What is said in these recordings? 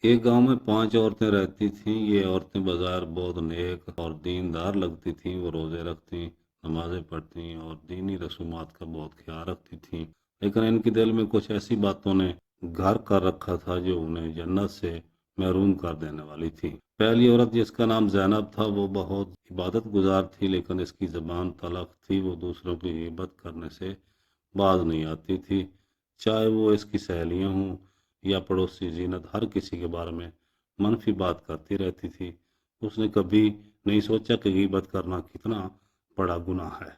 ایک گاؤں میں 5 عورتیں رہتی تھیں۔ یہ عورتیں بظاہر بہت نیک اور دیندار لگتی تھیں۔ وہ روزے رکھتیں، نمازیں پڑھتیں اور دینی رسومات کا بہت خیال رکھتی تھیں، لیکن ان کے دل میں کچھ ایسی باتوں نے گھر کر رکھا تھا جو انہیں جنت سے محروم کر دینے والی تھی۔ پہلی عورت، جس کا نام زینب تھا، وہ بہت عبادت گزار تھی، لیکن اس کی زبان تلخ تھی۔ وہ دوسروں کی غیبت کرنے سے باز نہیں آتی تھی، چاہے وہ اس کی سہیلیاں ہوں یا پڑوسی۔ زینت ہر کسی کے بارے میں منفی بات کرتی رہتی تھی۔ اس نے کبھی نہیں سوچا کہ غیبت کرنا کتنا بڑا گناہ ہے۔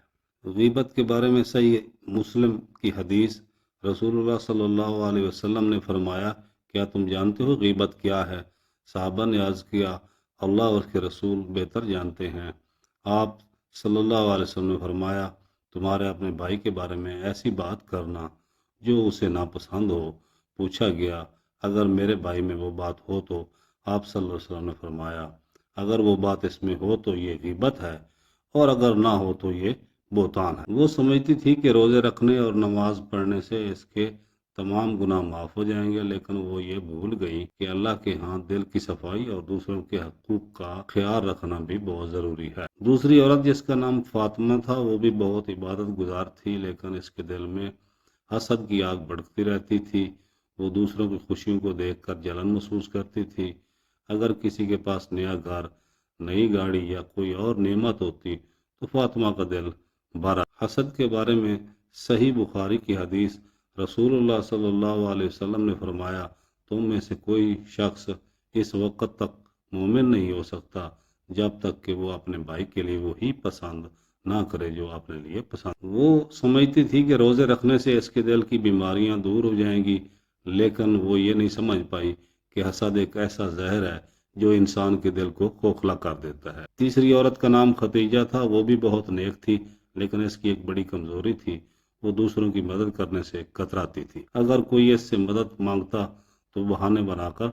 غیبت کے بارے میں صحیح مسلم کی حدیث، رسول اللہ صلی اللہ علیہ وسلم نے فرمایا، کیا تم جانتے ہو غیبت کیا ہے؟ صحابہ نے عرض کیا، اللہ اور اس کے رسول بہتر جانتے ہیں۔ آپ صلی اللہ علیہ وسلم نے فرمایا، تمہارے اپنے بھائی کے بارے میں ایسی بات کرنا جو اسے ناپسند ہو۔ پوچھا گیا، اگر میرے بھائی میں وہ بات ہو تو؟ آپ صلی اللہ علیہ وسلم نے فرمایا، اگر وہ بات اس میں ہو تو یہ غیبت ہے، اور اگر نہ ہو تو یہ بہتان ہے۔ وہ سمجھتی تھی کہ روزے رکھنے اور نماز پڑھنے سے اس کے تمام گناہ معاف ہو جائیں گے، لیکن وہ یہ بھول گئی کہ اللہ کے ہاں دل کی صفائی اور دوسروں کے حقوق کا خیال رکھنا بھی بہت ضروری ہے۔ دوسری عورت، جس کا نام فاطمہ تھا، وہ بھی بہت عبادت گزار تھی، لیکن اس کے دل میں حسد کی آگ بھڑکتی رہتی تھی۔ وہ دوسروں کی خوشیوں کو دیکھ کر جلن محسوس کرتی تھی۔ اگر کسی کے پاس نیا گھر، نئی گاڑی یا کوئی اور نعمت ہوتی تو فاطمہ کا دل بھرا۔ حسد کے بارے میں صحیح بخاری کی حدیث، رسول اللہ صلی اللہ علیہ وسلم نے فرمایا، تم میں سے کوئی شخص اس وقت تک مومن نہیں ہو سکتا جب تک کہ وہ اپنے بھائی کے لیے وہی پسند نہ کرے جو اپنے لیے پسند۔ وہ سمجھتی تھی کہ روزے رکھنے سے اس کے دل کی بیماریاں دور ہو جائیں گی، لیکن وہ یہ نہیں سمجھ پائی کہ حسد ایک ایسا زہر ہے جو انسان کے دل کو کھوکھلا کر دیتا ہے۔ تیسری عورت کا نام ختیجہ تھا۔ وہ بھی بہت نیک تھی، لیکن اس کی ایک بڑی کمزوری تھی، وہ دوسروں کی مدد کرنے سے کتراتی تھی۔ اگر کوئی اس سے مدد مانگتا تو بہانے بنا کر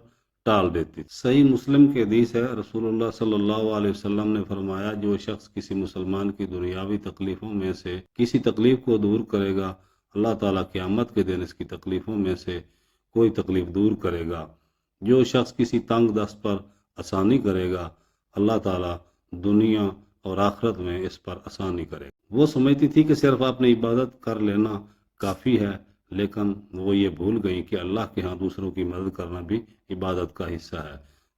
ٹال دیتی تھی۔ صحیح مسلم کی حدیث ہے، رسول اللہ صلی اللہ علیہ وسلم نے فرمایا، جو شخص کسی مسلمان کی دنیاوی تکلیفوں میں سے کسی تکلیف کو دور کرے گا، اللہ تعالیٰ قیامت کے دن اس کی تکلیفوں میں سے کوئی تکلیف دور کرے گا۔ جو شخص کسی تنگ دست پر آسانی کرے گا، اللہ تعالیٰ دنیا اور آخرت میں اس پر آسانی کرے گا۔ وہ سمجھتی تھی کہ صرف اپنی عبادت کر لینا کافی ہے، لیکن وہ یہ بھول گئی کہ اللہ کے ہاں دوسروں کی مدد کرنا بھی عبادت کا حصہ ہے۔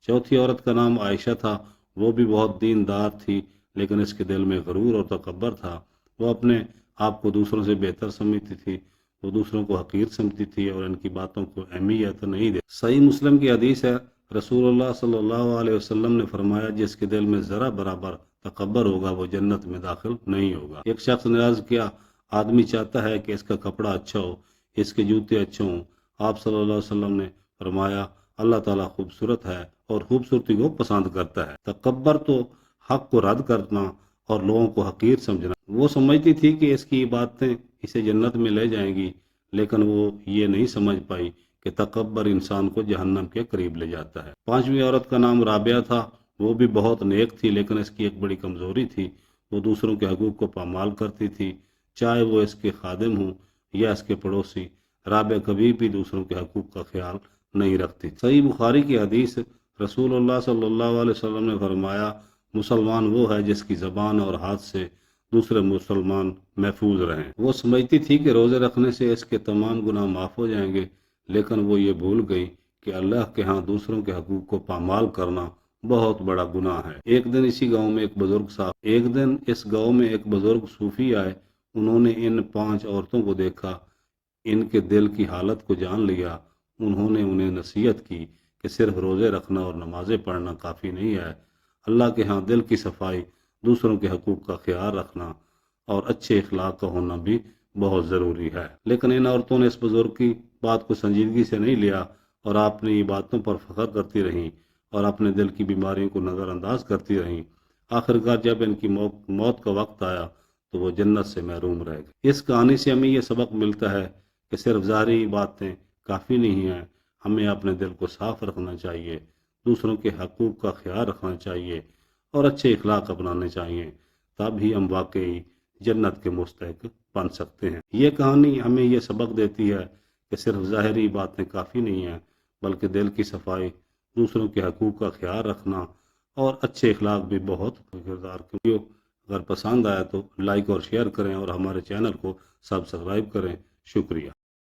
چوتھی عورت کا نام عائشہ تھا۔ وہ بھی بہت دیندار تھی، لیکن اس کے دل میں غرور اور تکبر تھا۔ وہ اپنے آپ کو دوسروں سے بہتر سمجھتی تھی، وہ دوسروں کو حقیر سمجھتی تھی اور ان کی باتوں کو اہمیت نہیں دیتی۔ صحیح مسلم کی حدیث ہے، رسول اللہ صلی اللہ علیہ وسلم نے فرمایا، جس کے دل میں ذرا برابر تکبر ہوگا وہ جنت میں داخل نہیں ہوگا۔ ایک شخص نے عرض کیا، آدمی چاہتا ہے کہ اس کا کپڑا اچھا ہو، اس کے جوتے اچھے ہوں۔ آپ صلی اللہ علیہ وسلم نے فرمایا، اللہ تعالیٰ خوبصورت ہے اور خوبصورتی کو پسند کرتا ہے۔ تکبر تو حق کو رد کرنا اور لوگوں کو حقیر سمجھنا۔ وہ سمجھتی تھی کہ اس کی باتیں اسے جنت میں لے جائیں گی، لیکن وہ یہ نہیں سمجھ پائی کہ تکبر انسان کو جہنم کے قریب لے جاتا ہے۔ پانچویں عورت کا نام رابعہ تھا۔ وہ بھی بہت نیک تھی، لیکن اس کی ایک بڑی کمزوری تھی، وہ دوسروں کے حقوق کو پامال کرتی تھی، چاہے وہ اس کے خادم ہوں یا اس کے پڑوسی۔ رابعہ کبھی بھی دوسروں کے حقوق کا خیال نہیں رکھتی۔ صحیح بخاری کی حدیث، رسول اللہ صلی اللہ علیہ وسلم نے فرمایا، مسلمان وہ ہے جس کی زبان اور ہاتھ سے دوسرے مسلمان محفوظ رہیں۔ وہ سمجھتی تھی کہ روزے رکھنے سے اس کے تمام گناہ معاف ہو جائیں گے، لیکن وہ یہ بھول گئی کہ اللہ کے ہاں دوسروں کے حقوق کو پامال کرنا بہت بڑا گناہ ہے۔ ایک دن اس گاؤں میں ایک بزرگ صوفی آئے۔ انہوں نے ان 5 عورتوں کو دیکھا، ان کے دل کی حالت کو جان لیا۔ انہوں نے انہیں نصیحت کی کہ صرف روزے رکھنا اور نمازیں پڑھنا کافی نہیں ہے، اللہ کے ہاں دل کی صفائی، دوسروں کے حقوق کا خیال رکھنا اور اچھے اخلاق کا ہونا بھی بہت ضروری ہے۔ لیکن ان عورتوں نے اس بزرگ کی بات کو سنجیدگی سے نہیں لیا اور اپنی باتوں پر فخر کرتی رہیں اور اپنے دل کی بیماریوں کو نظر انداز کرتی رہیں۔ آخرکار جب ان کی موت کا وقت آیا تو وہ جنت سے محروم رہ گئے۔ اس کہانی سے ہمیں یہ سبق ملتا ہے کہ صرف ظاہری باتیں کافی نہیں ہیں، ہمیں اپنے دل کو صاف رکھنا چاہیے، دوسروں کے حقوق کا خیال رکھنا چاہیے اور اچھے اخلاق اپنانے چاہیے، تب ہی ہم واقعی جنت کے مستحق بن سکتے ہیں۔ یہ کہانی ہمیں یہ سبق دیتی ہے کہ صرف ظاہری باتیں کافی نہیں ہیں، بلکہ دل کی صفائی، دوسروں کے حقوق کا خیال رکھنا اور اچھے اخلاق بھی بہت کردار کی ویڈیو اگر پسند آیا تو لائک اور شیئر کریں اور ہمارے چینل کو سبسکرائب کریں. شکریہ.